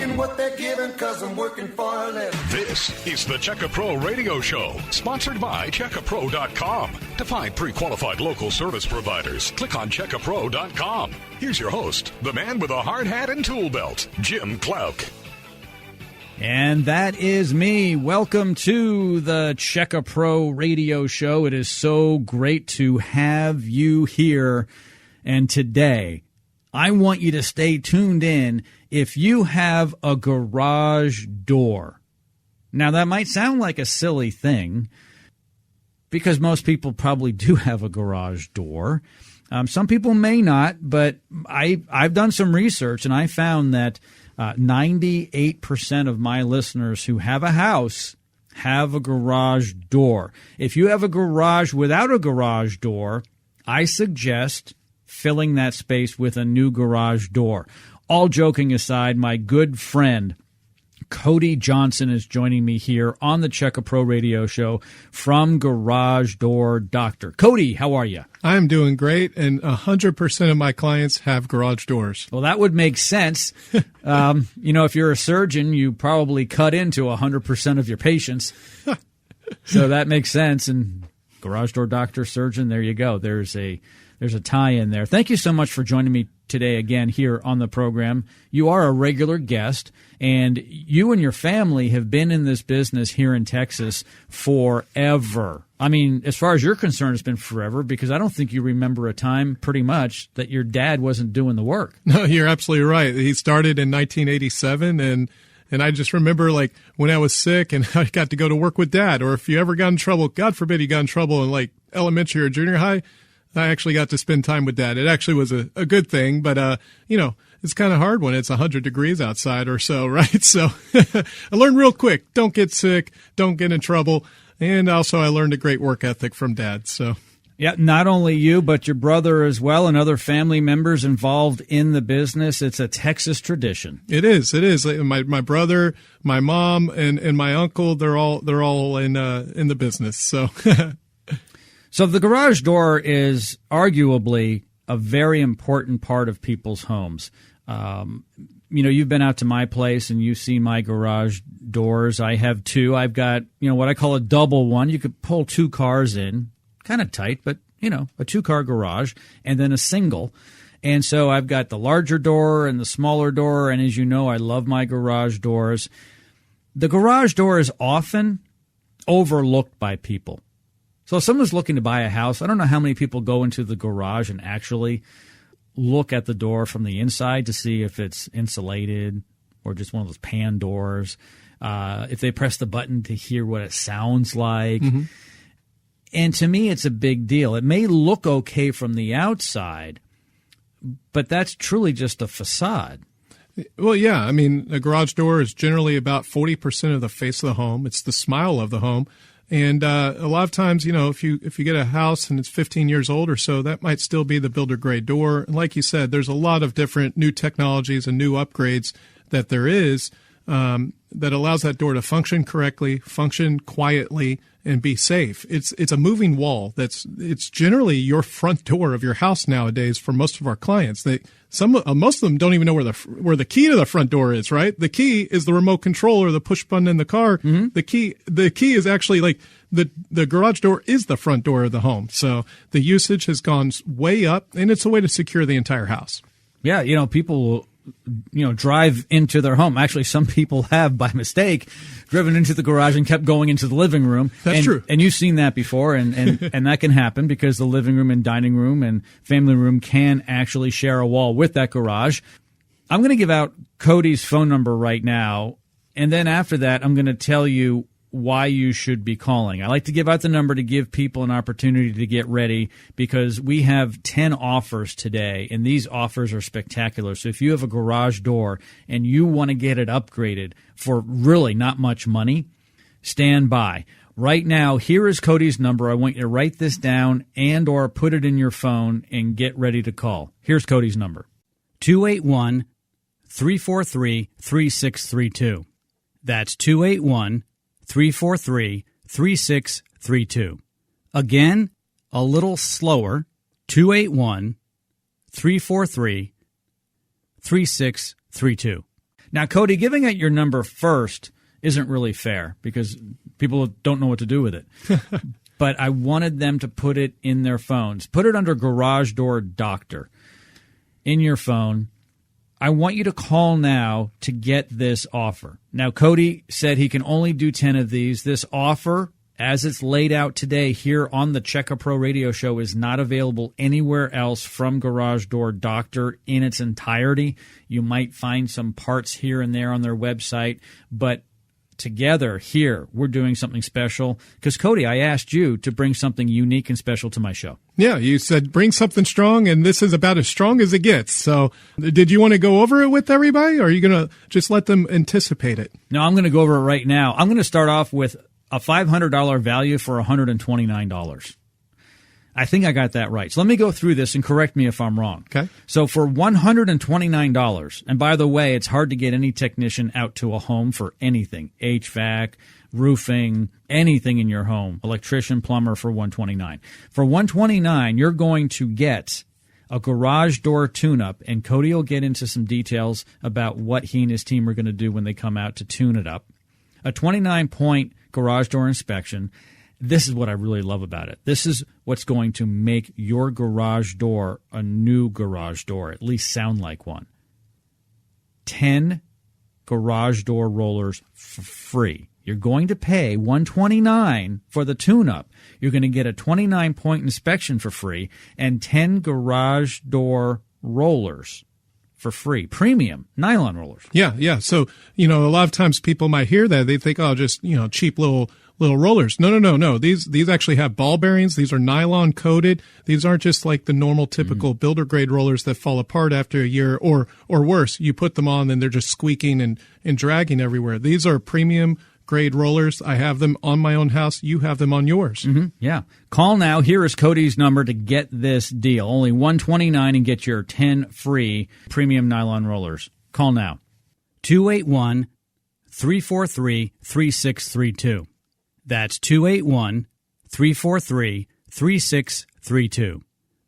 taking what they're giving, cause I'm working for a living. This is the Checka Pro Radio Show, sponsored by CheckaPro.com. To find pre-qualified local service providers, click on CheckaPro.com. Here's your host, the man with a hard hat and tool belt, Jim Klauck. And that is me. Welcome to the Checka Pro Radio Show. It is so great to have you here. And today, I want you to stay tuned in if you have a garage door. Now, that might sound like a silly thing because most people probably do have a garage door. Some people may not, but I've done some research, and I found that 98% of my listeners who have a house have a garage door. If you have a garage without a garage door, I suggest filling that space with a new garage door. All joking aside, my good friend Cody Johnson is joining me here on the Checka Pro Radio Show from Garage Door Doctor. Cody, how are you? I'm doing great, and 100% of my clients have garage doors. Well, that would make sense. If you're a surgeon, you probably cut into 100% of your patients. So that makes sense. And Garage Door Doctor, surgeon, there you go. There's a tie in there. Thank you so much for joining me today again here on the program. You are a regular guest, and you and your family have been in this business here in Texas forever. I mean, as far as you're concerned, it's been forever because I don't think you remember a time pretty much that your dad wasn't doing the work. No, you're absolutely right. He started in 1987, and I just remember, like, when I was sick and I got to go to work with Dad, or if you ever got in trouble, God forbid you got in trouble in, like, elementary or junior high, I actually got to spend time with Dad. It actually was a good thing, but, it's kind of hard when it's 100 degrees outside or so, right? So I learned real quick, don't get sick, don't get in trouble. And also I learned a great work ethic from Dad, so. Yeah, not only you, but your brother as well and other family members involved in the business. It's a Texas tradition. It is. My brother, my mom, and my uncle, they're all in the business, so. So the garage door is arguably a very important part of people's homes. You've been out to my place and you've seen my garage doors. I have two. I've got, what I call a double one. You could pull two cars in, kind of tight, but, a two-car garage, and then a single. And so I've got the larger door and the smaller door, and as you know, I love my garage doors. The garage door is often overlooked by people. So if someone's looking to buy a house, I don't know how many people go into the garage and actually look at the door from the inside to see if it's insulated or just one of those pan doors, if they press the button to hear what it sounds like. Mm-hmm. And to me, it's a big deal. It may look okay from the outside, but that's truly just a facade. Well, yeah. I mean, a garage door is generally about 40% of the face of the home. It's the smile of the home. And a lot of times, if you get a house and it's 15 years old or so, that might still be the builder grade door. And like you said, there's a lot of different new technologies and new upgrades that there is that allows that door to function correctly, function quietly, and be safe. It's a moving wall. It's generally your front door of your house nowadays for most of our clients. Most of them don't even know where the key to the front door is, right? The key is the remote control or the push button in the car. Mm-hmm. The key is actually like the garage door is the front door of the home. So the usage has gone way up, and it's a way to secure the entire house. Yeah, people will drive into their home. Actually, some people have, by mistake, driven into the garage and kept going into the living room. That's true. And you've seen that before, and that can happen because the living room and dining room and family room can actually share a wall with that garage. I'm going to give out Cody's phone number right now, and then after that, I'm going to tell you why you should be calling. I like to give out the number to give people an opportunity to get ready because we have 10 offers today, and these offers are spectacular. So if you have a garage door and you want to get it upgraded for really not much money, stand by. Right now, here is Cody's number. I want you to write this down and or put it in your phone and get ready to call. Here's Cody's number. 281-343-3632. That's 281-343-3632. Again, a little slower, 281-343-3632. Now, Cody, giving out your number first isn't really fair because people don't know what to do with it. But I wanted them to put it in their phones. Put it under Garage Door Doctor in your phone. I want you to call now to get this offer. Now, Cody said he can only do 10 of these. This offer, as it's laid out today here on the Check A Pro radio show, is not available anywhere else from Garage Door Doctor in its entirety. You might find some parts here and there on their website, but together here, we're doing something special. Because, Cody, I asked you to bring something unique and special to my show. Yeah, you said bring something strong, and this is about as strong as it gets. So did you want to go over it with everybody, or are you going to just let them anticipate it? No, I'm going to go over it right now. I'm going to start off with a $500 value for $129. I think I got that right. So let me go through this and correct me if I'm wrong. Okay. So for $129, and by the way, it's hard to get any technician out to a home for anything, HVAC, roofing, anything in your home, electrician, plumber for $129. For $129, you're going to get a garage door tune-up, and Cody will get into some details about what he and his team are going to do when they come out to tune it up. A 29-point garage door inspection. This is what I really love about it. This is what's going to make your garage door a new garage door, at least sound like one. 10 garage door rollers for free. You're going to pay $129 for the tune-up. You're going to get a 29-point inspection for free and 10 garage door rollers for free. Premium nylon rollers. Yeah. So, a lot of times people might hear that. They think, oh, just, cheap little rollers. No. These actually have ball bearings. These are nylon coated. These aren't just like the normal typical builder grade rollers that fall apart after a year or worse. You put them on and they're just squeaking and dragging everywhere. These are premium grade rollers. I have them on my own house. You have them on yours. Mm-hmm. Yeah. Call now. Here is Cody's number to get this deal. Only $129 and get your 10 free premium nylon rollers. Call now. 281-343-3632. That's 281-343-3632.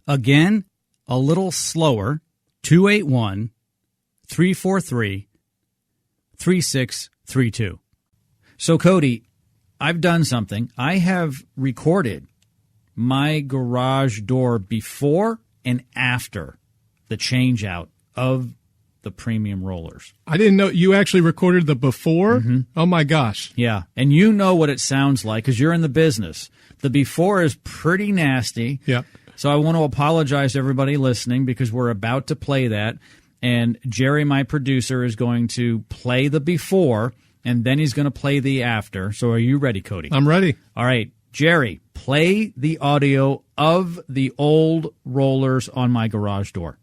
Again, a little slower, 281-343-3632. So, Cody, I've done something. I have recorded my garage door before and after the change out of the premium rollers. I didn't know you actually recorded the before. Mm-hmm. Oh my gosh. Yeah. And you know what it sounds like because you're in the business. The before is pretty nasty. Yeah. So I want to apologize to everybody listening because we're about to play that. And Jerry, my producer, is going to play the before and then he's going to play the after. So are you ready, Cody? I'm ready. All right. Jerry, play the audio of the old rollers on my garage door.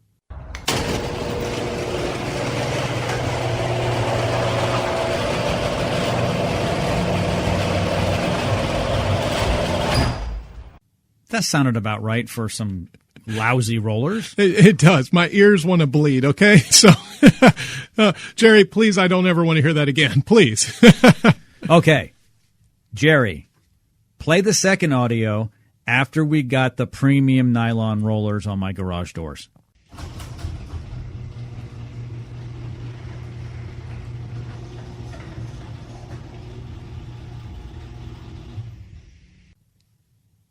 That sounded about right for some lousy rollers. It does. My ears want to bleed, okay? So, Jerry, please, I don't ever want to hear that again. Please. Okay. Jerry, play the second audio after we got the premium nylon rollers on my garage doors.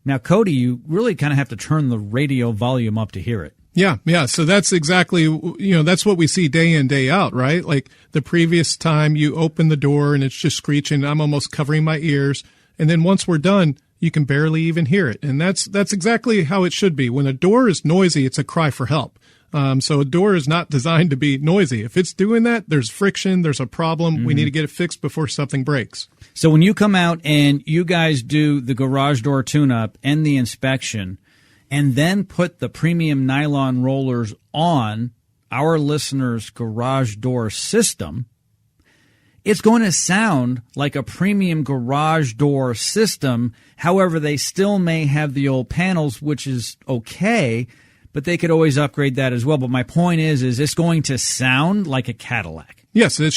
Now, Cody, you really kind of have to turn the radio volume up to hear it. Yeah. So that's exactly, that's what we see day in, day out, right? Like the previous time you open the door and it's just screeching, I'm almost covering my ears. And then once we're done, you can barely even hear it. And that's exactly how it should be. When a door is noisy, it's a cry for help. So a door is not designed to be noisy. If it's doing that, there's friction, there's a problem. Mm-hmm. We need to get it fixed before something breaks. So when you come out and you guys do the garage door tune-up and the inspection and then put the premium nylon rollers on our listeners' garage door system, it's going to sound like a premium garage door system. However, they still may have the old panels, which is okay, but they could always upgrade that as well. But my point is it's going to sound like a Cadillac. Yes, it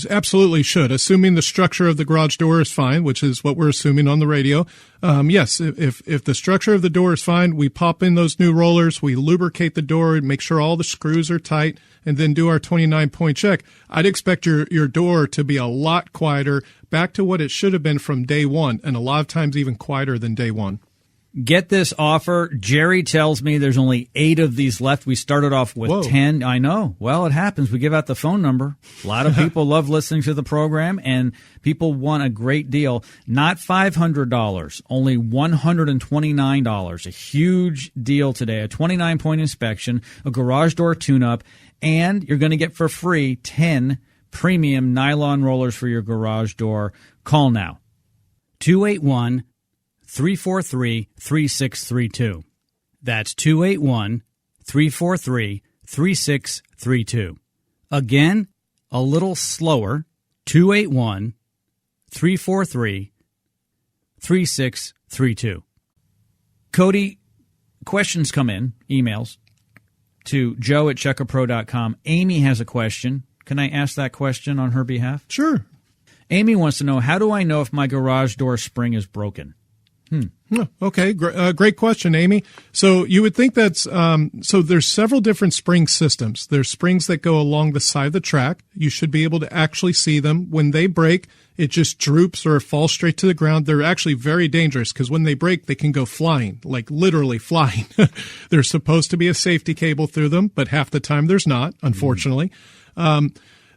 absolutely should. Assuming the structure of the garage door is fine, which is what we're assuming on the radio. Yes, if the structure of the door is fine, we pop in those new rollers, we lubricate the door, make sure all the screws are tight, and then do our 29-point check. I'd expect your door to be a lot quieter, back to what it should have been from day one, and a lot of times even quieter than day one. Get this offer. Jerry tells me there's only 8 of these left. We started off with 10. I know. Well, it happens. We give out the phone number. A lot of people love listening to the program, and people want a great deal. Not $500, only $129. A huge deal today. A 29-point inspection, a garage door tune-up, and you're going to get for free 10 premium nylon rollers for your garage door. Call now. 281-343-3632. That's 281-343-3632. Again, a little slower, 281-343-3632. Cody, questions come in, emails, to joe@checkapro.com. Amy has a question. Can I ask that question on her behalf? Sure. Amy wants to know, how do I know if my garage door spring is broken? Okay, great question, Amy. So you would think that's so there's several different spring systems. There's springs that go along the side of the track. You should be able to actually see them. When they break, it just droops or falls straight to the ground. They're actually very dangerous because when they break, they can go flying, like literally flying. There's supposed to be a safety cable through them, but half the time there's not, unfortunately.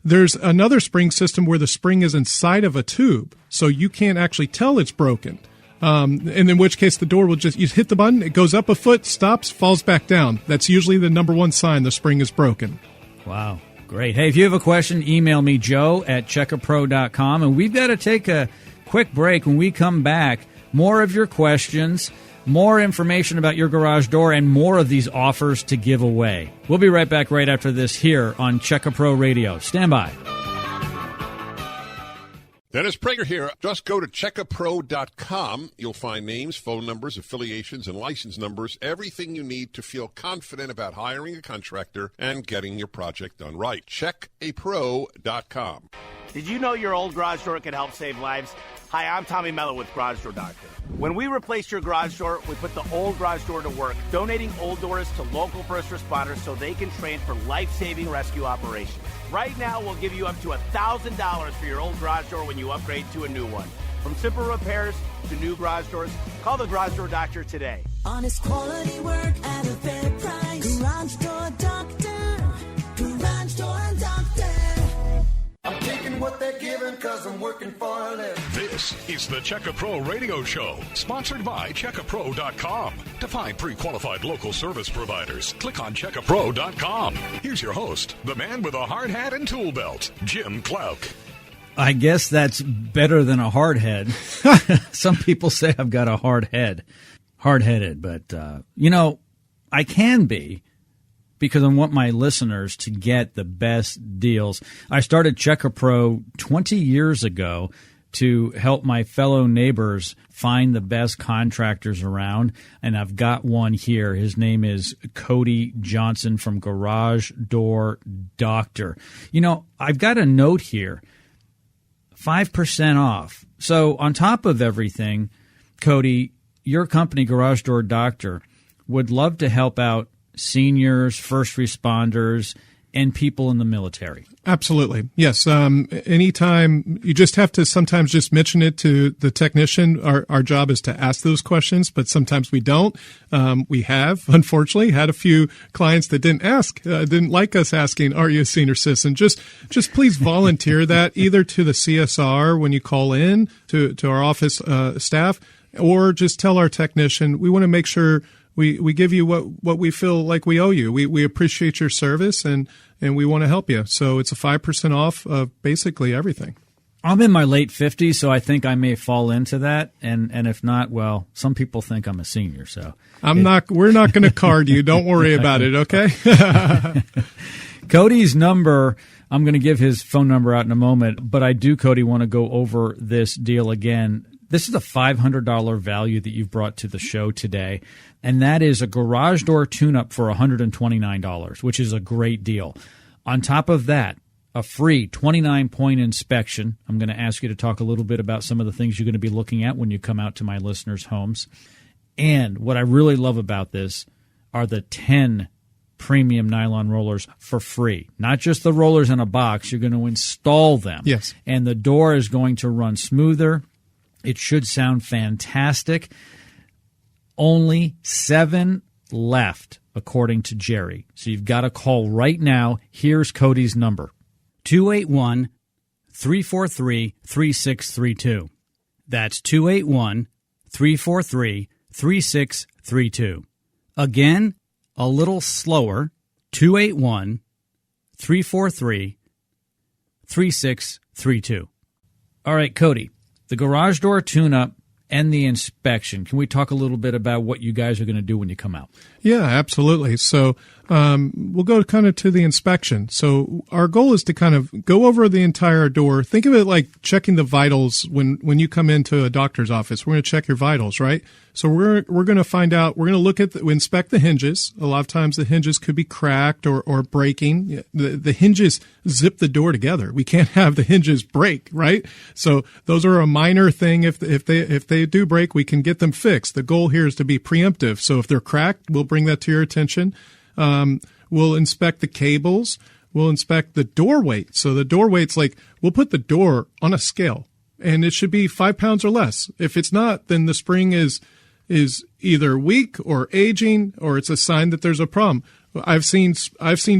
There's another spring system where the spring is inside of a tube, so you can't actually tell it's broken. And in which case the door will you hit the button, it goes up a foot, stops, falls back down. That's usually the number one sign the spring is broken. Wow. Great. Hey, if you have a question, email me, joe@checkapro.com. And we've got to take a quick break. When we come back, more of your questions, more information about your garage door, and more of these offers to give away. We'll be right back right after this here on Check a Pro Radio. Stand by. Dennis Prager here. Just go to checkapro.com. You'll find names, phone numbers, affiliations, and license numbers, everything you need to feel confident about hiring a contractor and getting your project done right. Checkapro.com. Did you know your old garage door can help save lives? Hi, I'm Tommy Mello with Garage Door Doctor. When we replaced your garage door, we put the old garage door to work, donating old doors to local first responders so they can train for life-saving rescue operations. Right now, we'll give you up to $1,000 for your old garage door when you upgrade to a new one. From simple repairs to new garage doors, call the Garage Door Doctor today. Honest quality work at a fair price. Garage Door Doctor. Garage Door Doctor. I'm taking what they're giving because I'm working for a living. This is the Check a Pro Radio Show, sponsored by checkapro.com. To find pre-qualified local service providers, click on checkapro.com. Here's your host, the man with a hard hat and tool belt, Jim Klauck. I guess that's better than a hard head. Some people say I've got a hard head. Hard-headed, but, I can be, because I want my listeners to get the best deals. I started Check a Pro 20 years ago to help my fellow neighbors find the best contractors around, and I've got one here. His name is Cody Johnson from Garage Door Doctor. I've got a note here, 5% off. So on top of everything, Cody, your company, Garage Door Doctor, would love to help out seniors, first responders, and people in the military. Absolutely. Yes. Anytime, you just have to sometimes just mention it to the technician. Our job is to ask those questions, but sometimes we don't. We have, unfortunately, had a few clients that didn't ask, didn't like us asking, are you a senior citizen? Just please volunteer that either to the CSR when you call in to our office staff, or just tell our technician, we want to make sure we give you what we feel like we owe you. We appreciate your service and we want to help you. So it's a 5% off of basically everything. I'm in my late 50s, so I think I may fall into that. And if not, well, some people think I'm a senior. So we're not going to card you. Don't worry about it. Okay. Cody's number, I'm going to give his phone number out in a moment, but I do, Cody, want to go over this deal again. This is a $500 value that you've brought to the show today, and that is a garage door tune-up for $129, which is a great deal. On top of that, a free 29-point inspection. I'm going to ask you to talk a little bit about some of the things you're going to be looking at when you come out to my listeners' homes. And what I really love about this are the 10 premium nylon rollers for free. Not just the rollers in a box. You're going to install them. Yes. And the door is going to run smoother. It should sound fantastic. Only 7 left, according to Jerry. So you've got to call right now. Here's Cody's number. 281-343-3632. That's 281-343-3632. Again, a little slower, 281-343-3632. All right, Cody, the garage door tune-up and the inspection. Can we talk a little bit about what you guys are going to do when you come out? Yeah, absolutely. So we'll go kind of to the inspection. So our goal is to kind of go over the entire door. Think of it like checking the vitals when you come into a doctor's office. We're going to check your vitals, right? So we're going to find out. We're going to look at inspect the hinges. A lot of times the hinges could be cracked or breaking. The hinges zip the door together. We can't have the hinges break, right? So those are a minor thing. If they do break, we can get them fixed. The goal here is to be preemptive. So if they're cracked, we'll bring that to your attention. We'll inspect the cables. We'll inspect the door weight. So the door weight's like, we'll put the door on a scale, and it should be 5 pounds or less. If it's not, then the spring is either weak or aging, or it's a sign that there's a problem. I've seen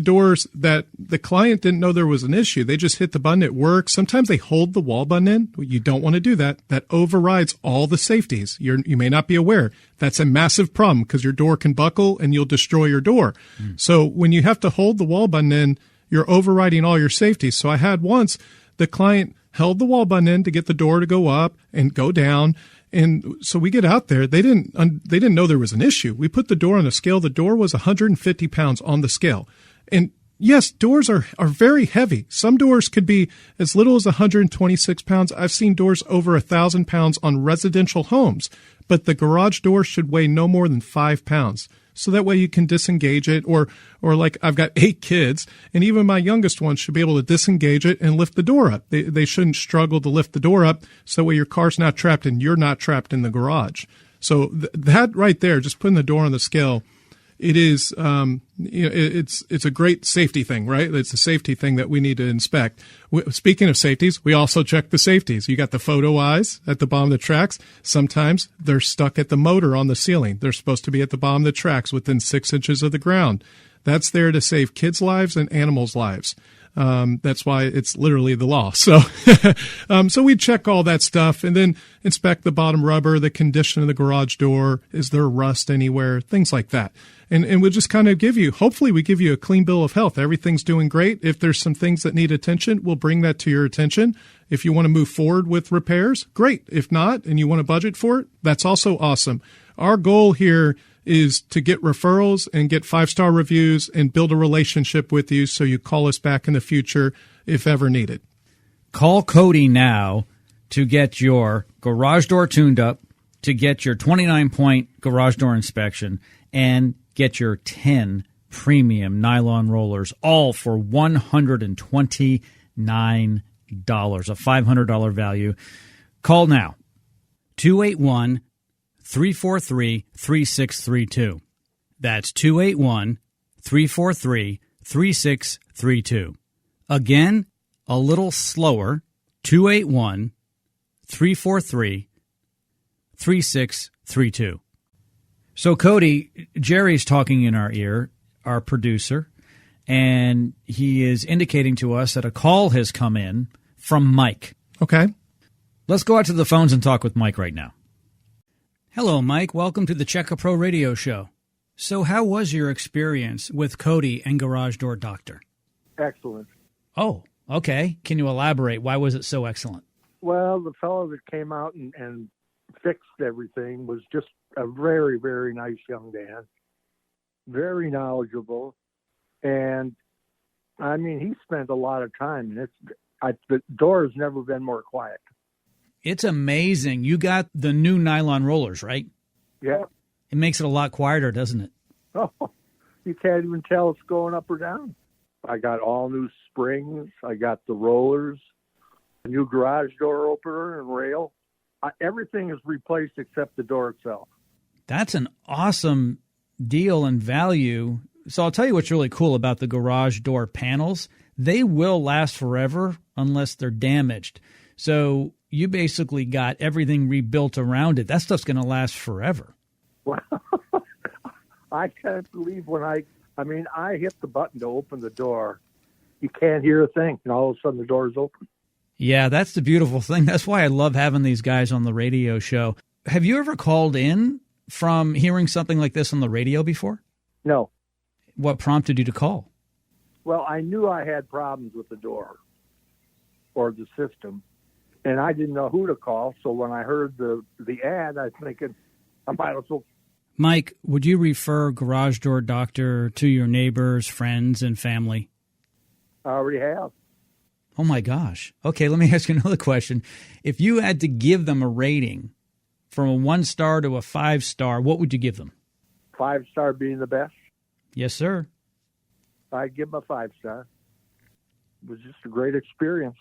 doors that the client didn't know there was an issue. They just hit the button. It works. Sometimes they hold the wall button in. You don't want to do that. That overrides all the safeties. You may not be aware. That's a massive problem because your door can buckle and you'll destroy your door. So when you have to hold the wall button in, you're overriding all your safeties. So I had once the client held the wall button in to get the door to go up and go down. And so we get out there. They didn't know there was an issue. We put the door on a scale. The door was 150 pounds on the scale. And yes, doors are very heavy. Some doors could be as little as 126 pounds. I've seen doors over 1,000 pounds on residential homes. But the garage door should weigh no more than 5 pounds. So that way you can disengage it, or like I've got 8 kids, and even my youngest one should be able to disengage it and lift the door up. They shouldn't struggle to lift the door up, so that way your car's not trapped and you're not trapped in the garage. So that right there, just putting the door on the scale, it is it's a great safety thing, right? It's a safety thing that we need to inspect. Speaking of safeties, we also check the safeties. You got the photo eyes at the bottom of the tracks. Sometimes they're stuck at the motor on the ceiling. They're supposed to be at the bottom of the tracks within 6 inches of the ground. That's there to save kids' lives and animals' lives. That's why it's literally the law. So, so we check all that stuff and then inspect the bottom rubber, the condition of the garage door. Is there rust anywhere? Things like that. And we'll just kind of hopefully we give you a clean bill of health. Everything's doing great. If there's some things that need attention, we'll bring that to your attention. If you want to move forward with repairs, great. If not, and you want to budget for it, that's also awesome. Our goal here is to get referrals and get 5-star reviews and build a relationship with you so you call us back in the future if ever needed. Call Cody now to get your garage door tuned up, to get your 29-point garage door inspection, and get your 10 premium nylon rollers, all for $129, a $500 value. Call now, 281-343-3632. That's 281-343-3632. Again, a little slower, 281-343-3632. So, Cody, Jerry's talking in our ear, our producer, and he is indicating to us that a call has come in from Mike. Okay. Let's go out to the phones and talk with Mike right now. Hello, Mike. Welcome to the Check a Pro radio show. So how was your experience with Cody and Garage Door Doctor? Excellent. Oh, okay. Can you elaborate? Why was it so excellent? Well, the fellow that came out and fixed everything was just a very, very nice young man, very knowledgeable. And, I mean, he spent a lot of time. And the door has never been more quiet. It's amazing. You got the new nylon rollers, right? Yeah. It makes it a lot quieter, doesn't it? Oh, you can't even tell it's going up or down. I got all new springs. I got the rollers, a new garage door opener and rail. Everything is replaced except the door itself. That's an awesome deal and value. So I'll tell you what's really cool about the garage door panels. They will last forever unless they're damaged. So you basically got everything rebuilt around it. That stuff's going to last forever. Well, I can't believe when I hit the button to open the door. You can't hear a thing, and all of a sudden the door is open. Yeah, that's the beautiful thing. That's why I love having these guys on the radio show. Have you ever called in from hearing something like this on the radio before? No. What prompted you to call? Well, I knew I had problems with the door or the system, and I didn't know who to call. So when I heard the ad, I was thinking, I might as well. Mike, would you refer Garage Door Doctor to your neighbors, friends, and family? I already have. Oh, my gosh. Okay, let me ask you another question. If you had to give them a rating from a 1-star to a 5-star, what would you give them? 5-star being the best? Yes, sir. I'd give them a 5-star. It was just a great experience.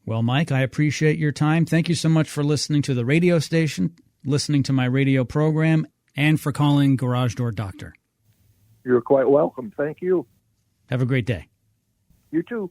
Well, Mike, I appreciate your time. Thank you so much for listening to the radio station, listening to my radio program, and for calling Garage Door Doctor. You're quite welcome. Thank you. Have a great day. You too.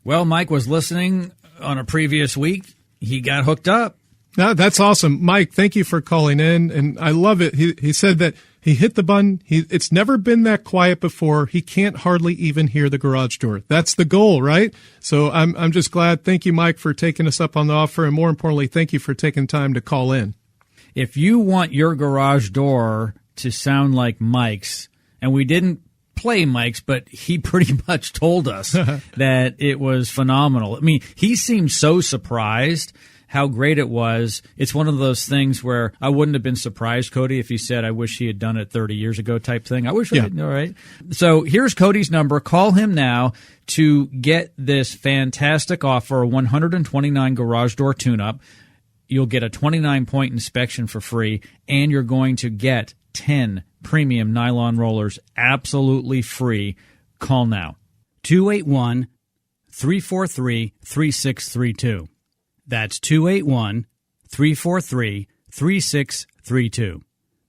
Well, Mike was listening on a previous week. He got hooked up. No, that's awesome. Mike, thank you for calling in, and I love it. He said that he hit the button. It's never been that quiet before. He can't hardly even hear the garage door. That's the goal, right? So I'm just glad. Thank you, Mike, for taking us up on the offer, and more importantly, thank you for taking time to call in. If you want your garage door to sound like Mike's, and we didn't play Mike's, but he pretty much told us that it was phenomenal. I mean, he seemed so surprised how great it was. It's one of those things where I wouldn't have been surprised, Cody, if he said, I wish he had done it 30 years ago type thing. I wish I had, all right. So here's Cody's number. Call him now to get this fantastic offer, a 129 garage door tune-up. You'll get a 29-point inspection for free, and you're going to get 10 premium nylon rollers absolutely free. Call now. 281-343-3632. That's 281-343-3632.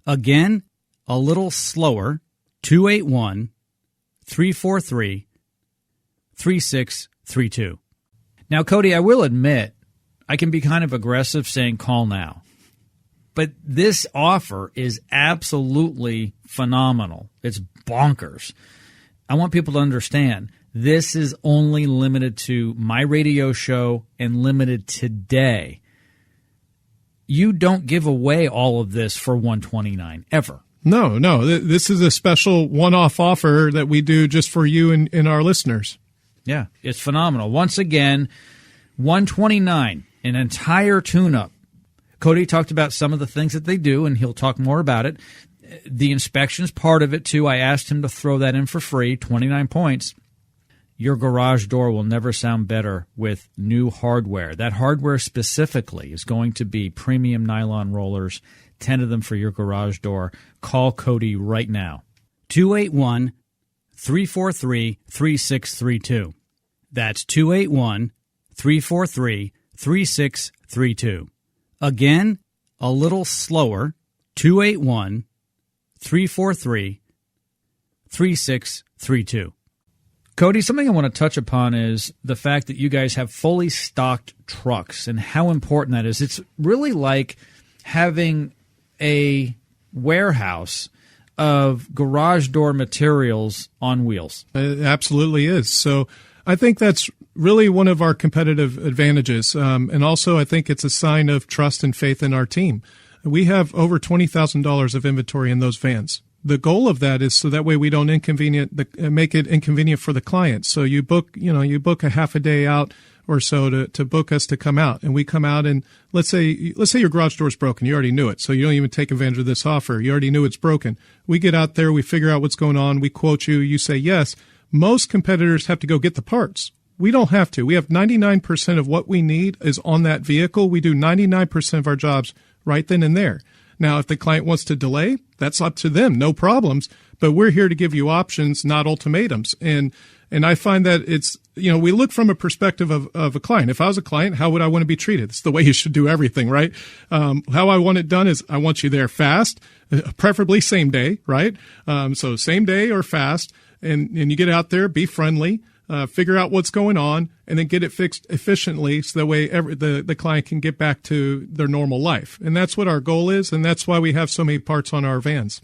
Again, a little slower, 281-343-3632. Now, Cody, I will admit, I can be kind of aggressive saying call now. But this offer is absolutely phenomenal. It's bonkers. I want people to understand this is only limited to my radio show and limited today. You don't give away all of this for $129 ever. No. This is a special one-off offer that we do just for you and our listeners. Yeah, it's phenomenal. Once again, $129, an entire tune-up. Cody talked about some of the things that they do, and he'll talk more about it. The inspection's part of it, too. I asked him to throw that in for free, 29 points. Your garage door will never sound better with new hardware. That hardware specifically is going to be premium nylon rollers, 10 of them for your garage door. Call Cody right now. 281-343-3632. That's 281-343-3632. Again, a little slower, 281-343-3632. Cody, something I want to touch upon is the fact that you guys have fully stocked trucks and how important that is. It's really like having a warehouse of garage door materials on wheels. It absolutely is. So I think that's really one of our competitive advantages. And also I think it's a sign of trust and faith in our team. We have over $20,000 of inventory in those vans. The goal of that is so that way we don't make it inconvenient for the client. So you book a half a day out or so to book us to come out, and we come out, and let's say your garage door is broken. You already knew it, so you don't even take advantage of this offer. You already knew it's broken. We get out there, we figure out what's going on, we quote you, you say yes. Most competitors have to go get the parts. We don't have to. We have 99% of what we need is on that vehicle. We do 99% of our jobs right then and there. Now, if the client wants to delay, that's up to them, no problems. But we're here to give you options, not ultimatums. And And I find that it's, we look from a perspective of a client. If I was a client, how would I want to be treated? It's the way you should do everything, right? How I want it done is I want you there fast, preferably same day, right? So same day or fast, and you get out there, be friendly, figure out what's going on, and then get it fixed efficiently so that way the client can get back to their normal life. And that's what our goal is, and that's why we have so many parts on our vans.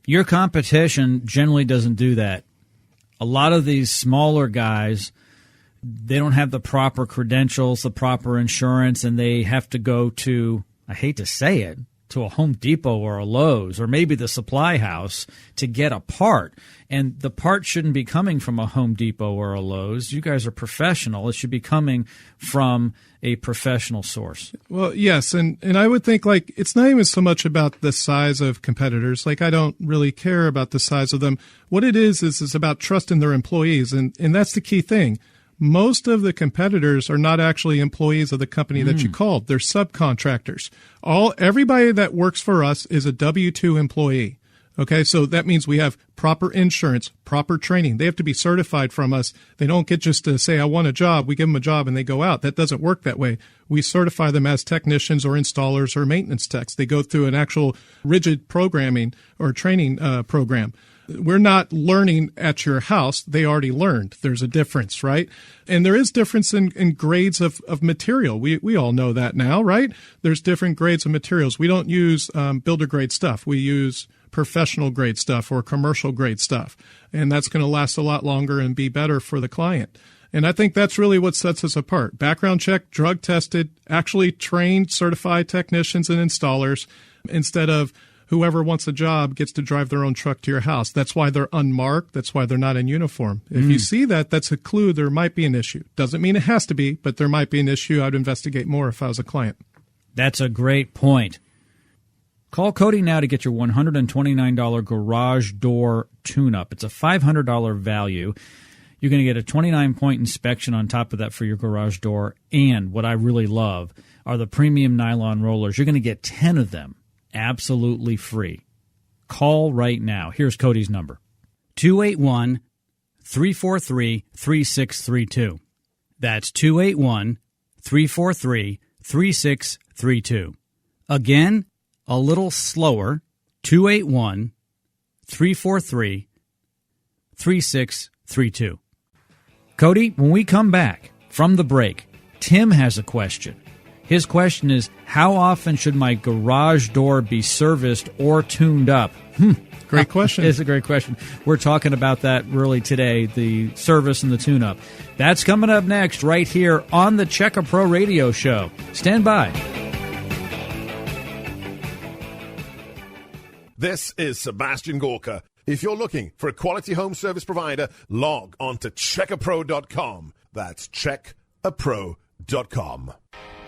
Your competition generally doesn't do that. A lot of these smaller guys, they don't have the proper credentials, the proper insurance, and they have to go to, I hate to say it, to a Home Depot or a Lowe's or maybe the supply house to get a part. And the part shouldn't be coming from a Home Depot or a Lowe's. You guys are professional. It should be coming from a professional source. Well, yes, and I would think it's not even so much about the size of competitors. I don't really care about the size of them. What it is about trusting their employees, and that's the key thing. Most of the competitors are not actually employees of the company that you called. They're subcontractors. Everybody that works for us is a W-2 employee. Okay, so that means we have proper insurance, proper training. They have to be certified from us. They don't get just to say, I want a job. We give them a job and they go out. That doesn't work that way. We certify them as technicians or installers or maintenance techs. They go through an actual rigid programming or training program. We're not learning at your house. They already learned. There's a difference, right? And there is difference in grades of material. We all know that now, right? There's different grades of materials. We don't use builder grade stuff. We use professional grade stuff or commercial grade stuff. And that's going to last a lot longer and be better for the client. And I think that's really what sets us apart. Background check, drug tested, actually trained, certified technicians and installers instead of whoever wants a job gets to drive their own truck to your house. That's why they're unmarked. That's why they're not in uniform. If you see that, that's a clue there might be an issue. Doesn't mean it has to be, but there might be an issue. I'd investigate more if I was a client. That's a great point. Call Cody now to get your $129 garage door tune-up. It's a $500 value. You're going to get a 29-point inspection on top of that for your garage door. And what I really love are the premium nylon rollers. You're going to get 10 of them absolutely free. Call right now. Here's Cody's number. 281-343-3632. That's 281-343-3632. Again, a little slower, 281-343-3632. Cody, when we come back from the break, Tim has a question. His question is, how often should my garage door be serviced or tuned up? Great question. It's a great question. We're talking about that really today, the service and the tune-up. That's coming up next right here on the Check A Pro Radio Show. Stand by. This is Sebastian Gorka. If you're looking for a quality home service provider, log on to checkapro.com. That's checkapro.com.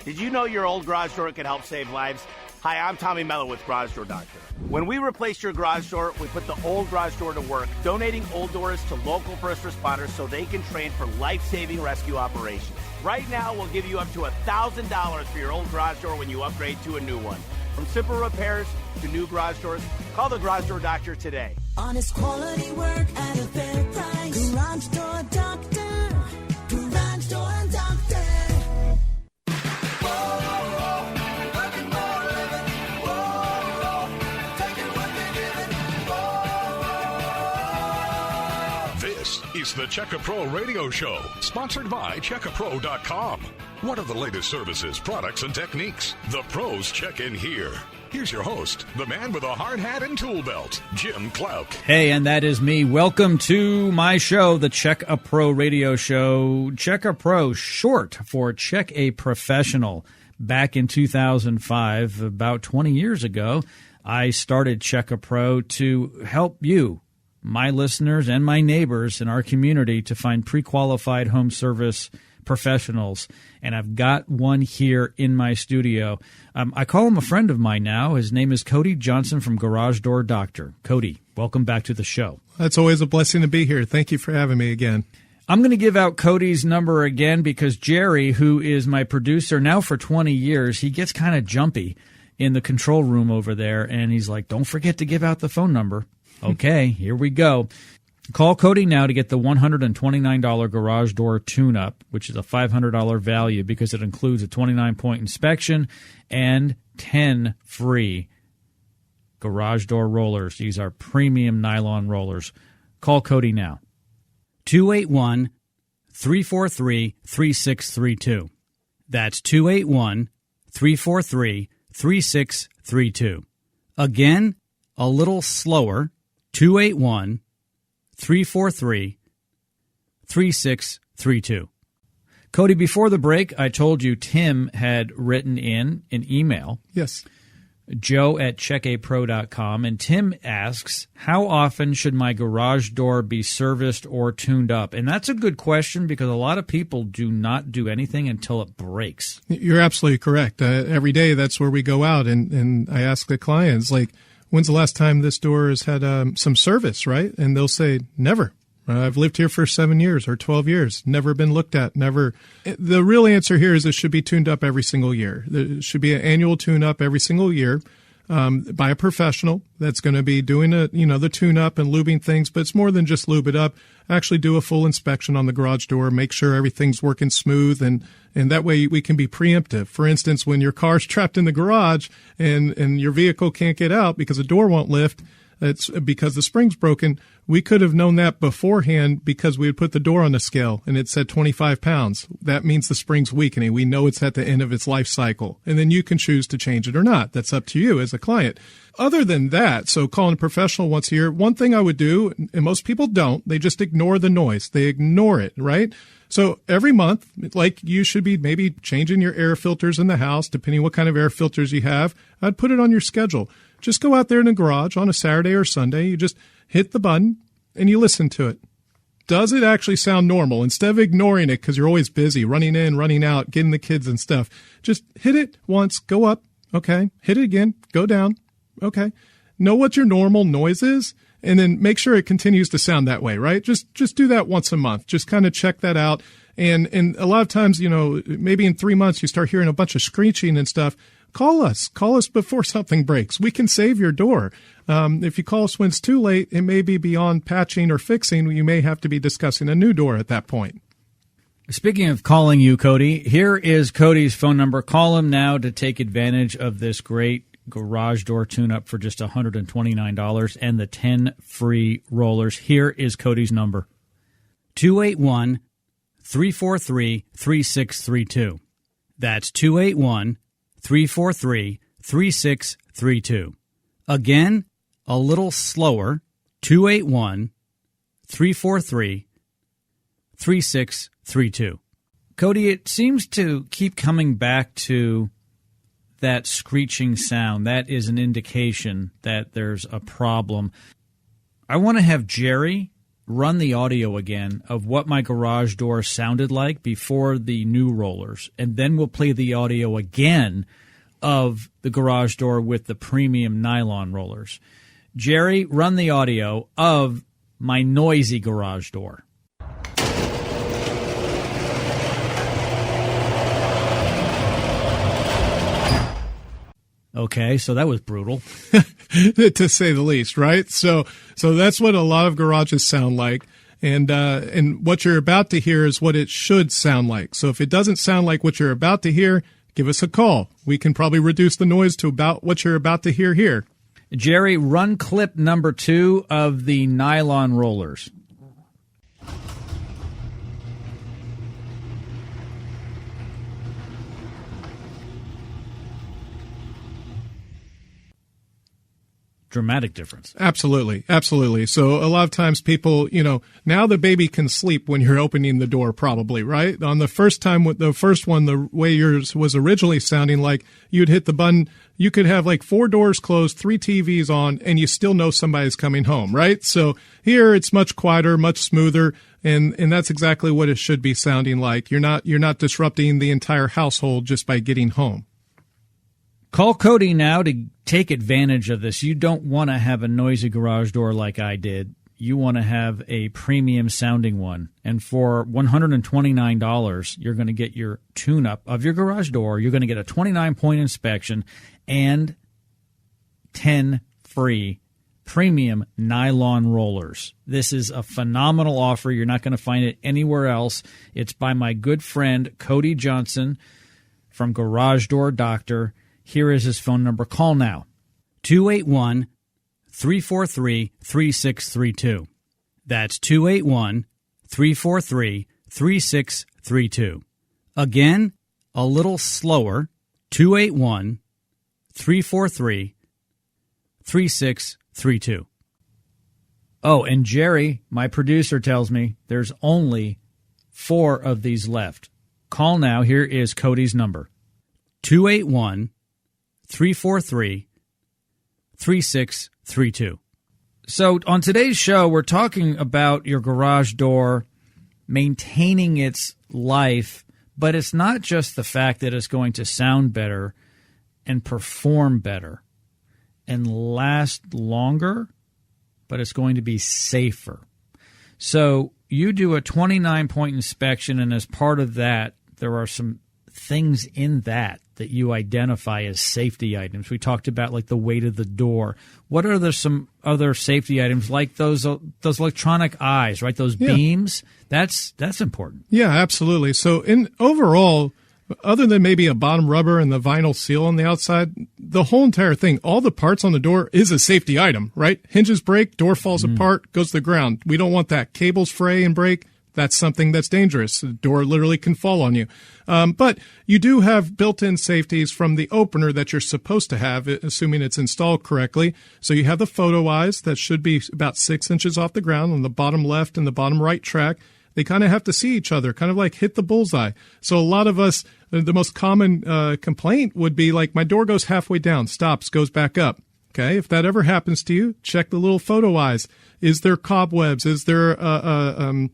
Did you know your old garage door can help save lives? Hi, I'm Tommy Mello with Garage Door Doctor. When we replaced your garage door, we put the old garage door to work, donating old doors to local first responders so they can train for life-saving rescue operations. Right now, we'll give you up to $1,000 for your old garage door when you upgrade to a new one. From simple repairs to new garage doors, call the Garage Door Doctor today. Honest quality work at a fair price. Garage Door Doctor. Garage Door Doctor. This is the Check A Pro Radio Show, sponsored by checkapro.com. What are the latest services, products, and techniques? The pros check in here. Here's your host, the man with a hard hat and tool belt, Jim Klauck. Hey, and that is me. Welcome to my show, the Check A Pro Radio Show. Check A Pro, short for Check A Professional. Back in 2005, about 20 years ago, I started Check A Pro to help you, my listeners and my neighbors in our community, to find pre-qualified home service professionals. And I've got one here in my studio. I call him a friend of mine now. His name is Cody Johnson from Garage Door Doctor. Cody, welcome back to the show. It's always a blessing to be here. Thank you for having me again. I'm going to give out Cody's number again because Jerry, who is my producer now for 20 years, he gets kind of jumpy in the control room over there, and he's like, don't forget to give out the phone number. Okay, here we go. Call Cody now to get the $129 garage door tune-up, which is a $500 value because it includes a 29-point inspection and 10 free garage door rollers. These are premium nylon rollers. Call Cody now. 281-343-3632. That's 281-343-3632. Again, a little slower, 281-343-3632. Cody, before the break, I told you Tim had written in an email. Yes. Joe@checkapro.com, and Tim asks, how often should my garage door be serviced or tuned up? And that's a good question because a lot of people do not do anything until it breaks. You're absolutely correct. Every day, that's where we go out, and I ask the clients, like, when's the last time this door has had some service, right? And they'll say, never. I've lived here for 7 years or 12 years, never been looked at, never. The real answer here is it should be tuned up every single year. There should be an annual tune-up every single year by a professional that's going to be doing the tune-up and lubing things, but it's more than just lube it up. Actually do a full inspection on the garage door, make sure everything's working smooth, and that way we can be preemptive. For instance, when your car's trapped in the garage and your vehicle can't get out because the door won't lift, it's because the spring's broken. We could have known that beforehand because we had put the door on the scale and it said 25 pounds. That means the spring's weakening. We know it's at the end of its life cycle. And then you can choose to change it or not. That's up to you as a client. Other than that, so calling a professional once a year, one thing I would do, and most people don't, they just ignore the noise. They ignore it, right? So every month, like you should be maybe changing your air filters in the house, depending what kind of air filters you have. I'd put it on your schedule. Just go out there in the garage on a Saturday or Sunday. You just hit the button and you listen to it. Does it actually sound normal? Instead of ignoring it because you're always busy, running in, running out, getting the kids and stuff, just hit it once, go up, okay, hit it again, go down, okay. Know what your normal noise is, and then make sure it continues to sound that way, right? Just do that once a month. Just kind of check that out. And a lot of times, maybe in 3 months you start hearing a bunch of screeching and stuff. Call us before something breaks. We can save your door. If you call us when it's too late, it may be beyond patching or fixing. You may have to be discussing a new door at that point. Speaking of calling you, Cody, here is Cody's phone number. Call him now to take advantage of this great garage door tune-up for just $129 and the 10 free rollers. Here is Cody's number. 281-343-3632. That's 281-343-3632. Again, a little slower, 281-343-3632. Cody, it seems to keep coming back to that screeching sound. That is an indication that there's a problem. I want to have Jerry run the audio again of what my garage door sounded like before the new rollers, and then we'll play the audio again of the garage door with the premium nylon rollers. Jerry, run the audio of my noisy garage door. Okay, so that was brutal. To say the least, right? So that's what a lot of garages sound like. And what you're about to hear is what it should sound like. So if it doesn't sound like what you're about to hear, give us a call. We can probably reduce the noise to about what you're about to hear here. Jerry, run clip number 2 of the nylon rollers. Dramatic difference. Absolutely. So a lot of times people, now the baby can sleep when you're opening the door probably, right? On the first time, with the first one, the way yours was originally sounding like you'd hit the button, you could have like 4 doors closed, 3 TVs on, and you still know somebody's coming home, right? So here it's much quieter, much smoother, and that's exactly what it should be sounding like. You're not disrupting the entire household just by getting home. Call Cody now to take advantage of this. You don't want to have a noisy garage door like I did. You want to have a premium sounding one. And for $129, you're going to get your tune-up of your garage door. You're going to get a 29-point inspection and 10 free premium nylon rollers. This is a phenomenal offer. You're not going to find it anywhere else. It's by my good friend Cody Johnson from Garage Door Doctor. Here is his phone number. Call now. 281-343-3632. That's 281-343-3632. Again, a little slower, 281-343-3632. Oh, and Jerry, my producer, tells me there's only 4 of these left. Call now. Here is Cody's number. 281-343-3632. So on today's show, we're talking about your garage door maintaining its life, but it's not just the fact that it's going to sound better and perform better and last longer, but it's going to be safer. So you do a 29-point inspection, and as part of that, there are some things in that you identify as safety items. We talked about like the weight of the door. What are some other safety items like those electronic eyes, right? Those beams. That's important. Yeah, absolutely. So in overall, other than maybe a bottom rubber and the vinyl seal on the outside, the whole entire thing, all the parts on the door is a safety item, right? Hinges break, door falls apart, goes to the ground. We don't want that. Cables fray and break. That's something that's dangerous. The door literally can fall on you. But you do have built-in safeties from the opener that you're supposed to have, assuming it's installed correctly. So you have the photo eyes that should be about 6 inches off the ground on the bottom left and the bottom right track. They kind of have to see each other, kind of like hit the bullseye. So a lot of us, the most common complaint would be like, my door goes halfway down, stops, goes back up. Okay, if that ever happens to you, check the little photo eyes. Is there cobwebs? Is there a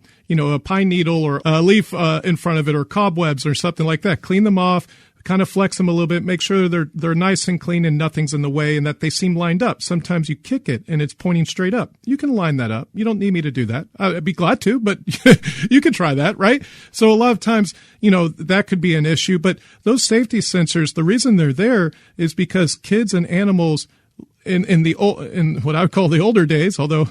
pine needle or a leaf in front of it, or cobwebs or something like that? Clean them off, kind of flex them a little bit, make sure they're nice and clean and nothing's in the way and that they seem lined up. Sometimes you kick it and it's pointing straight up. You can line that up. You don't need me to do that. I'd be glad to, but you can try that, right? So a lot of times, that could be an issue. But those safety sensors, the reason they're there is because kids and animals in what I would call the older days, although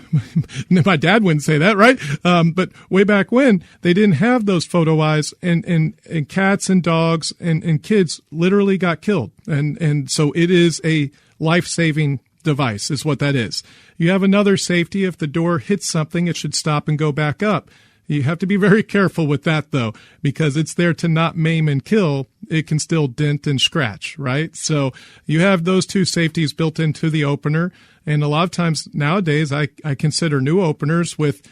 my dad wouldn't say that, right? But way back when, they didn't have those photo eyes, and cats and dogs and kids literally got killed. And so it is a life-saving device is what that is. You have another safety. If the door hits something, it should stop and go back up. You have to be very careful with that, though, because it's there to not maim and kill. It can still dent and scratch, right? So you have those two safeties built into the opener. And a lot of times nowadays, I consider new openers with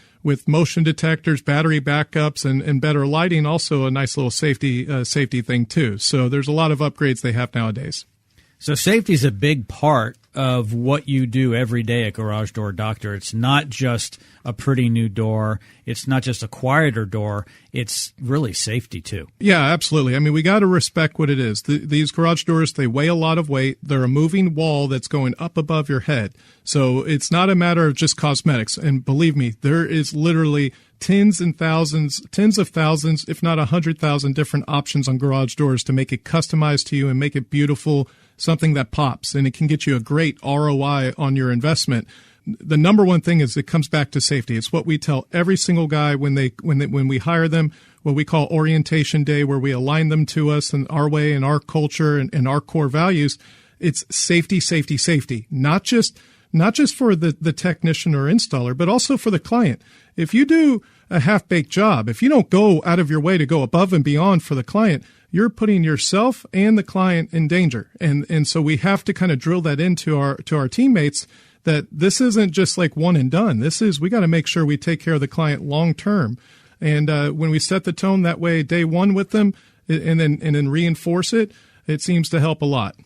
motion detectors, battery backups, and better lighting also a nice little safety thing, too. So there's a lot of upgrades they have nowadays. So safety is a big part of what you do every day at Garage Door Doctor. It's not just a pretty new door. It's not just a quieter door. It's really safety, too. Yeah, absolutely. I mean, we got to respect what it is. These garage doors, they weigh a lot of weight. They're a moving wall that's going up above your head. So it's not a matter of just cosmetics. And believe me, there is literally tens of thousands, if not 100,000 different options on garage doors to make it customized to you and make it beautiful, something that pops, and it can get you a great ROI on your investment. The number one thing is it comes back to safety. It's what we tell every single guy when we hire them, what we call orientation day, where we align them to us and our way and our culture and our core values. It's safety, safety, safety. Not just for the technician or installer, but also for the client. If you do a half-baked job, if you don't go out of your way to go above and beyond for the client, you're putting yourself and the client in danger. And so we have to kind of drill that into our teammates, that this isn't just like one and done. We got to make sure we take care of the client long term. And when we set the tone that way day one with them and then reinforce it, it seems to help a lot.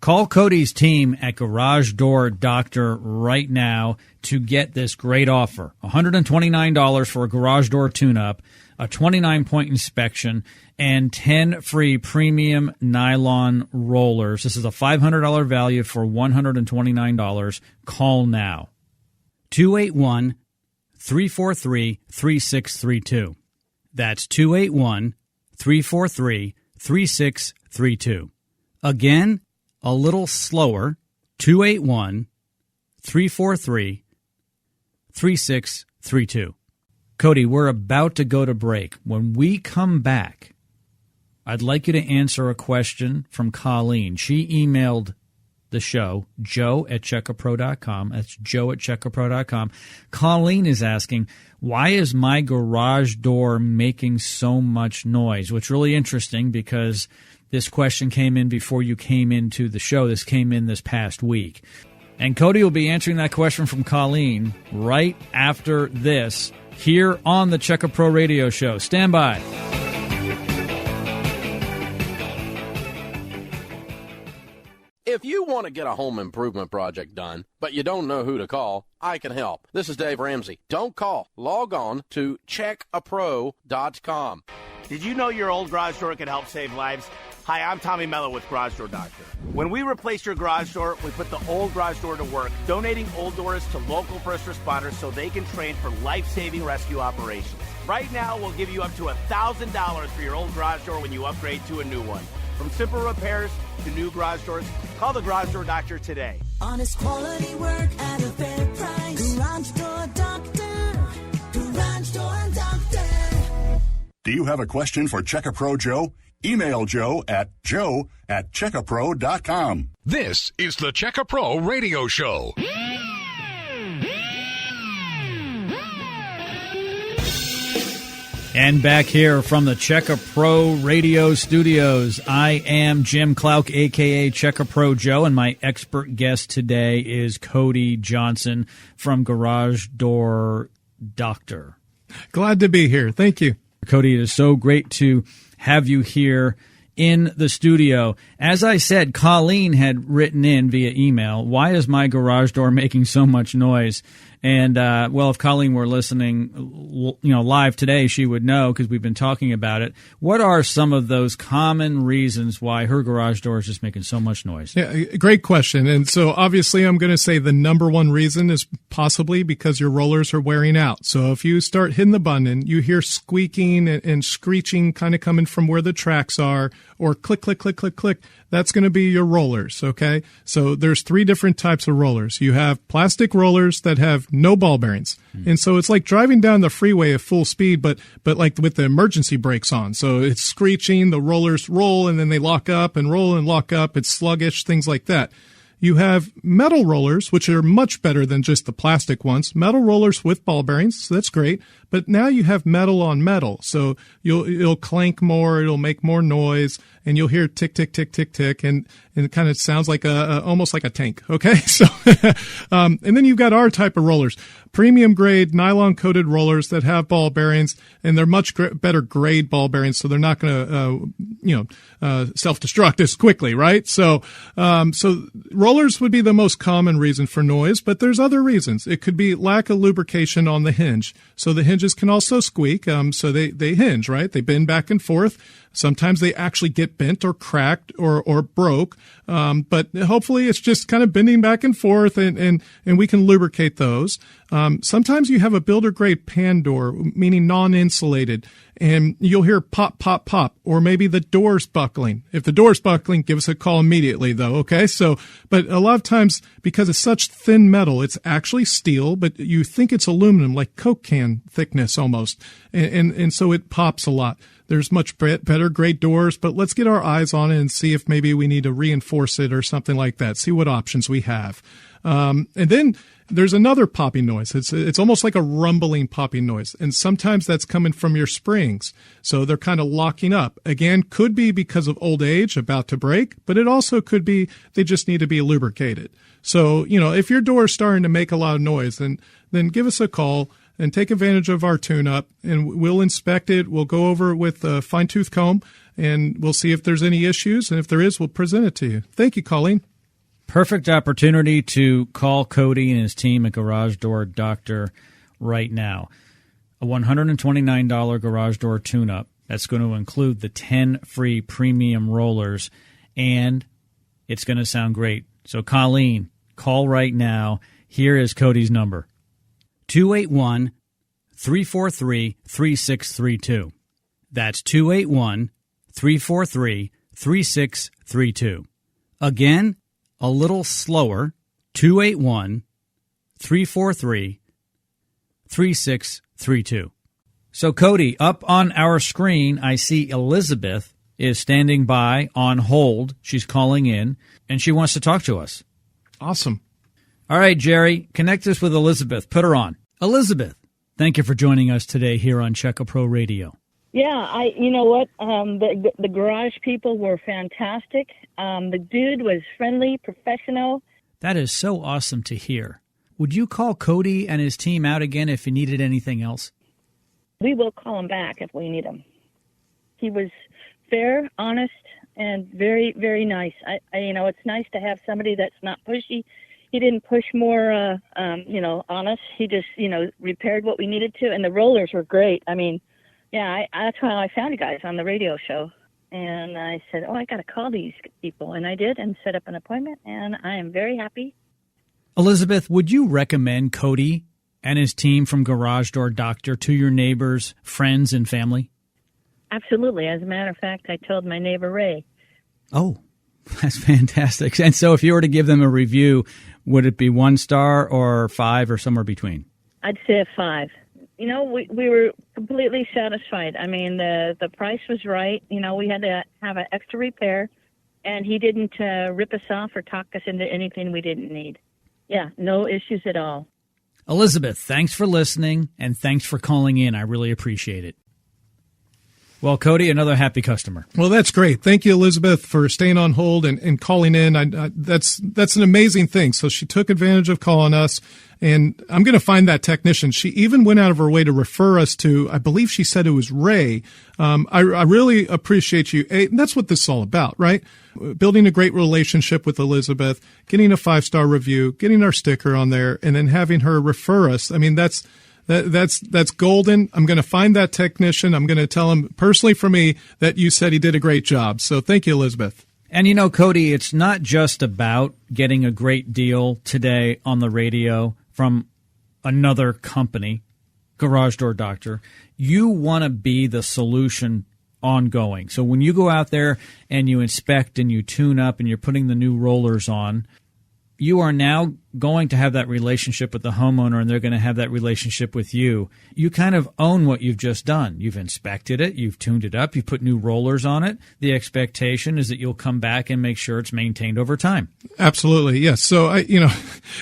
Call Cody's team at Garage Door Doctor right now to get this great offer. $129 for a garage door tune-up, a 29-point inspection, and 10 free premium nylon rollers. This is a $500 value for $129. Call now. 281-343-3632. That's 281-343-3632. Again, a little slower, 281 888-343-3632. Cody, we're about to go to break. When we come back, I'd like you to answer a question from Colleen. She emailed the show, joe@checkapro.com. That's joe@checkapro.com. Colleen is asking, why is my garage door making so much noise? Which is really interesting because this question came in before you came into the show. This came in this past week. And Cody will be answering that question from Colleen right after this here on the Check A Pro Radio Show. Stand by. If you want to get a home improvement project done, but you don't know who to call, I can help. This is Dave Ramsey. Don't call. Log on to checkapro.com. Did you know your old garage door can help save lives? Hi, I'm Tommy Mello with Garage Door Doctor. When we replace your garage door, we put the old garage door to work, donating old doors to local first responders so they can train for life-saving rescue operations. Right now, we'll give you up to $1,000 for your old garage door when you upgrade to a new one. From simple repairs to new garage doors, call the Garage Door Doctor today. Honest quality work at a fair price. Garage Door Doctor. Garage Door Doctor. Do you have a question for Check-A-Pro Joe? Email Joe at checkapro.com. This is the Check A Pro Radio Show. And back here from the Check A Pro Radio Studios, I am Jim Klauck, a.k.a. Check A Pro Joe, and my expert guest today is Cody Johnson from Garage Door Doctor. Glad to be here. Thank you. Cody, it is so great to have you here in the studio. As I said, Colleen had written in via email, why is my garage door making so much noise? And, well, if Colleen were listening, live today, she would know because we've been talking about it. What are some of those common reasons why her garage door is just making so much noise? Yeah, great question. And so obviously I'm going to say the number one reason is possibly because your rollers are wearing out. So if you start hitting the button and you hear squeaking and screeching kind of coming from where the tracks are, or click, click, click, click, click, that's going to be your rollers, okay? So there's three different types of rollers. You have plastic rollers that have no ball bearings. And so it's like driving down the freeway at full speed, but like with the emergency brakes on. So it's screeching, the rollers roll, and then they lock up and roll and lock up. It's sluggish, things like that. You have metal rollers, which are much better than just the plastic ones. Metal rollers with ball bearings, so that's great. But now you have metal on metal, so it'll clank more, it'll make more noise, and you'll hear tick, tick, tick, tick, tick, and it kind of sounds like almost like a tank. Okay, so and then you've got our type of rollers, premium grade nylon coated rollers that have ball bearings, and they're much better grade ball bearings, so they're not going to self-destruct as quickly, right? So rollers would be the most common reason for noise, but there's other reasons. It could be lack of lubrication on the hinge. So the hinges can also squeak. So they hinge, right? They bend back and forth. Sometimes they actually get bent or cracked or broke. But hopefully it's just kind of bending back and forth and we can lubricate those. Sometimes you have a builder grade pan door, meaning non-insulated, and you'll hear pop, pop, pop, or maybe the door's buckling. If the door's buckling, give us a call immediately though. Okay. But a lot of times because it's such thin metal, it's actually steel, but you think it's aluminum, like Coke can thickness almost. And so it pops a lot. There's much better grade doors, but let's get our eyes on it and see if maybe we need to reinforce it or something like that. See what options we have. And then there's another popping noise. It's almost like a rumbling popping noise. And sometimes that's coming from your springs. So they're kind of locking up. Again, could be because of old age, about to break, but it also could be they just need to be lubricated. So, if your door is starting to make a lot of noise, then give us a call and take advantage of our tune-up, and we'll inspect it. We'll go over it with a fine-tooth comb, and we'll see if there's any issues. And if there is, we'll present it to you. Thank you, Colleen. Perfect opportunity to call Cody and his team at Garage Door Doctor right now. A $129 garage door tune-up. That's going to include the 10 free premium rollers, and it's going to sound great. So, Colleen, call right now. Here is Cody's number. 281-343-3632. That's 281-343-3632. Again, a little slower, 281-343-3632. 888-343-3632. So, Cody, up on our screen, I see Elizabeth is standing by on hold. She's calling in, and she wants to talk to us. Awesome. All right, Jerry, connect us with Elizabeth. Put her on. Elizabeth, thank you for joining us today here on Check A Pro Radio. Yeah, you know what? The garage people were fantastic. The dude was friendly, professional. That is so awesome to hear. Would you call Cody and his team out again if you needed anything else? We will call him back if we need him. He was fair, honest, and very, very nice. It's nice to have somebody that's not pushy. He didn't push more, on us. He just, repaired what we needed to, and the rollers were great. I mean, yeah, that's how I found you guys on the radio show. And I said, I got to call these people. And I did and set up an appointment, and I am very happy. Elizabeth, would you recommend Cody and his team from Garage Door Doctor to your neighbors, friends, and family? Absolutely. As a matter of fact, I told my neighbor Ray. Oh, that's fantastic. And so if you were to give them a review, would it be 1 star or 5 or somewhere between? I'd say a 5. We were completely satisfied. I mean, the price was right. We had to have an extra repair, and he didn't rip us off or talk us into anything we didn't need. Yeah, no issues at all. Elizabeth, thanks for listening, and thanks for calling in. I really appreciate it. Well, Cody, another happy customer. Well, that's great. Thank you, Elizabeth, for staying on hold and calling in. That's an amazing thing. So she took advantage of calling us, and I'm going to find that technician. She even went out of her way to refer us to, I believe she said it was Ray. I really appreciate you. And that's what this is all about, right? Building a great relationship with Elizabeth, getting a 5-star review, getting our sticker on there, and then having her refer us. I mean, that's golden. I'm going to find that technician. I'm going to tell him personally for me that you said he did a great job. So thank you, Elizabeth. And Cody, it's not just about getting a great deal today on the radio from another company, Garage Door Doctor. You want to be the solution ongoing. So when you go out there and you inspect and you tune up and you're putting the new rollers on, you are now going to have that relationship with the homeowner, and they're going to have that relationship with you. You kind of own what you've just done. You've inspected it. You've tuned it up. You've put new rollers on it. The expectation is that you'll come back and make sure it's maintained over time. Absolutely. Yes. So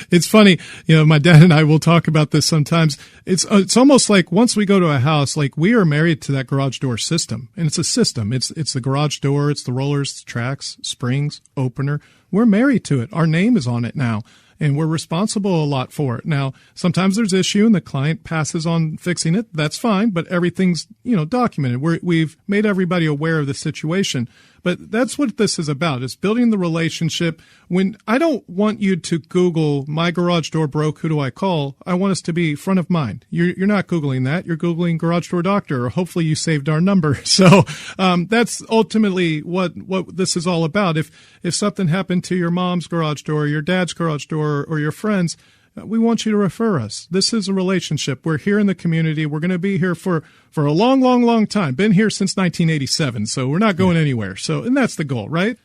it's funny, my dad and I will talk about this sometimes. It's almost like once we go to a house, like we are married to that garage door system, and it's a system. It's the garage door. It's the rollers, tracks, springs, opener. We're married to it. Our name is on it now, and we're responsible a lot for it. Now, sometimes there's issue and the client passes on fixing it. That's fine, but everything's, documented. We've made everybody aware of the situation. But that's what this is about. It's building the relationship. When I don't want you to Google, my garage door broke, who do I call? I want us to be front of mind. You're not Googling that. You're Googling Garage Door Doctor, or hopefully you saved our number. So that's ultimately what this is all about. If something happened to your mom's garage door, your dad's garage door, or your friends, we want you to refer us. This is a relationship. We're here in the community. We're going to be here for a long, long, long time. Been here since 1987, so we're not going anywhere. And that's the goal, right?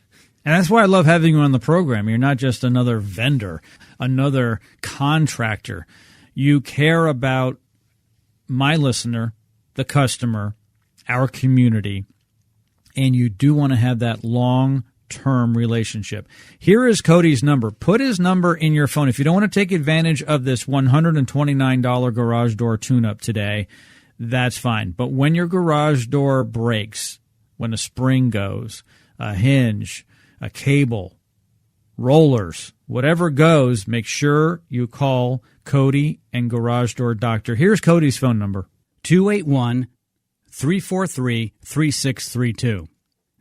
And that's why I love having you on the program. You're not just another vendor, another contractor. You care about my listener, the customer, our community, and you do want to have that long-term relationship. Here is Cody's number. Put his number in your phone. If you don't want to take advantage of this $129 garage door tune-up today, that's fine. But when your garage door breaks, when a spring goes, a hinge, a cable, rollers, whatever goes, make sure you call Cody and Garage Door Doctor. Here's Cody's phone number, 281-343-3632.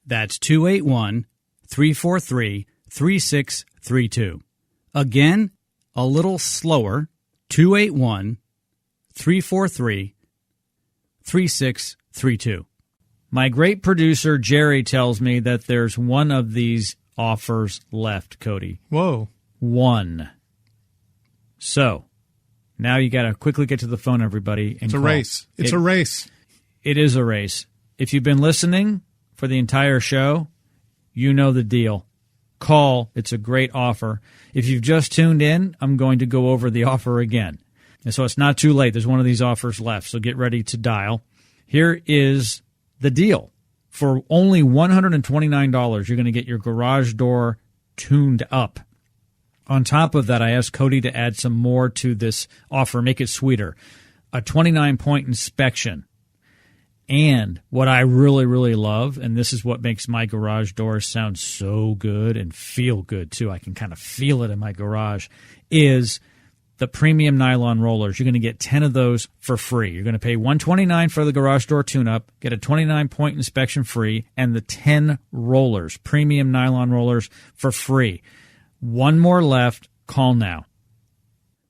That's 281-343-3632. Again, a little slower, 281-343-3632. My great producer, Jerry, tells me that there's one of these offers left, Cody. Whoa. One. So, now you got to quickly get to the phone, everybody. And it's a race. It's a race. It is a race. If you've been listening for the entire show, you know the deal. call. It's a great offer. If you've just tuned in, I'm going to go over the offer again. And so it's not too late. There's one of these offers left, so get ready to dial. Here is the deal. For only $129, you're going to get your garage door tuned up. On top of that, I asked Cody to add some more to this offer, make it sweeter. A 29-point inspection. And what I really, really love, and this is what makes my garage doors sound so good and feel good too, I can kind of feel it in my garage, is the premium nylon rollers. You're going to get 10 of those for free. You're going to pay $129 for the garage door tune-up, get a 29-point inspection free, and the 10 rollers, premium nylon rollers, for free. One more left. Call now.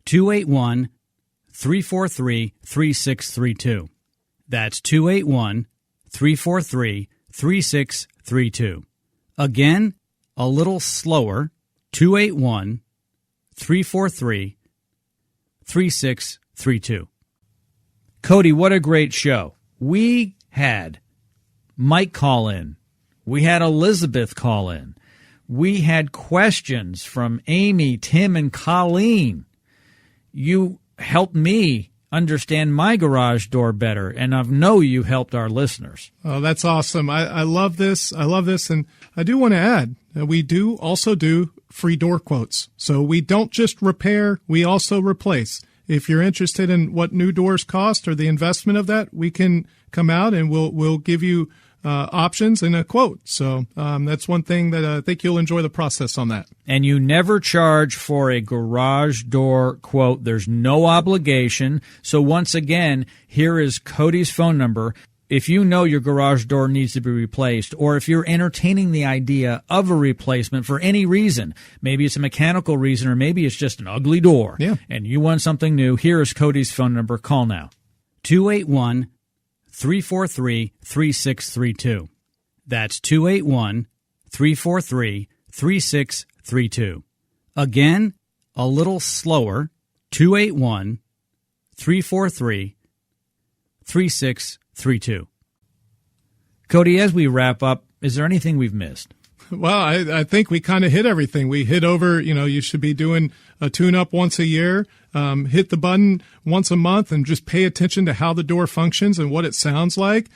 281-343-3632. That's 281-343-3632. Again, a little slower, 281-343-3632. Cody, what a great show. We had Mike call in. We had Elizabeth call in. We had questions from Amy, Tim, and Colleen. You helped me understand my garage door better, and I know you helped our listeners. Oh, that's awesome. I love this. I love this. And I do want to add that we do also do free door quotes. So we don't just repair, we also replace. If you're interested in what new doors cost or the investment of that, we can come out and we'll give you options and a quote. So that's one thing that I think you'll enjoy the process on that. And you never charge for a garage door quote. There's no obligation. So once again, here is Cody's phone number. If you know your garage door needs to be replaced, or if you're entertaining the idea of a replacement for any reason, maybe it's a mechanical reason, or maybe it's just an ugly door, and you want something new, here is Cody's phone number. Call now. 281-343-3632. That's 281-343-3632. Again, a little slower, 281-343-3632. Cody, as we wrap up, is there anything we've missed? Well, I think we kind of hit everything. We hit over, you should be doing a tune-up once a year, hit the button once a month, and just pay attention to how the door functions and what it sounds like.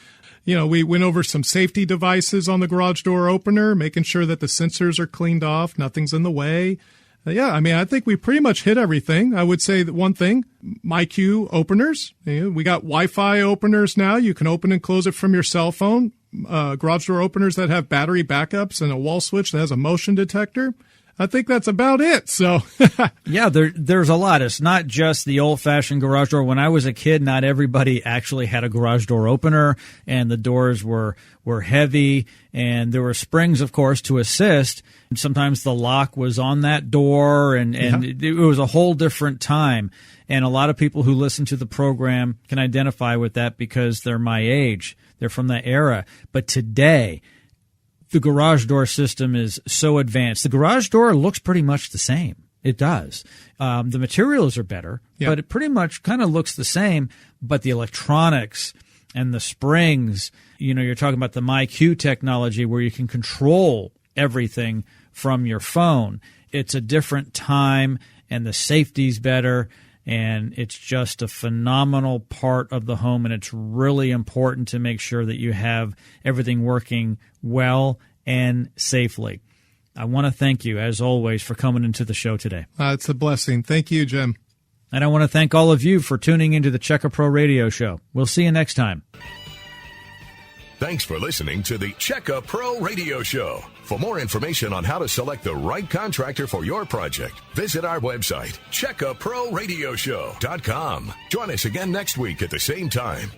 We went over some safety devices on the garage door opener, making sure that the sensors are cleaned off, nothing's in the way. I think we pretty much hit everything. I would say that one thing, MyQ openers. We got Wi-Fi openers now. You can open and close it from your cell phone. Garage door openers that have battery backups and a wall switch that has a motion detector. I think that's about it. So, yeah, there's a lot. It's not just the old-fashioned garage door. When I was a kid, not everybody actually had a garage door opener, and the doors were heavy, and there were springs, of course, to assist. And sometimes the lock was on that door, and it was a whole different time. And a lot of people who listen to the program can identify with that because they're my age. They're from that era. But today, the garage door system is so advanced. The garage door looks pretty much the same. It does. The materials are better, but it pretty much kind of looks the same. But the electronics and the springs, you're talking about the MyQ technology where you can control everything from your phone. It's a different time, and the safety's better. And it's just a phenomenal part of the home, and it's really important to make sure that you have everything working well and safely. I want to thank you, as always, for coming into the show today. It's a blessing. Thank you, Jim. And I want to thank all of you for tuning into the Checker Pro Radio Show. We'll see you next time. Thanks for listening to the Checker Pro Radio Show. For more information on how to select the right contractor for your project, visit our website, checkaproradioshow.com. Join us again next week at the same time.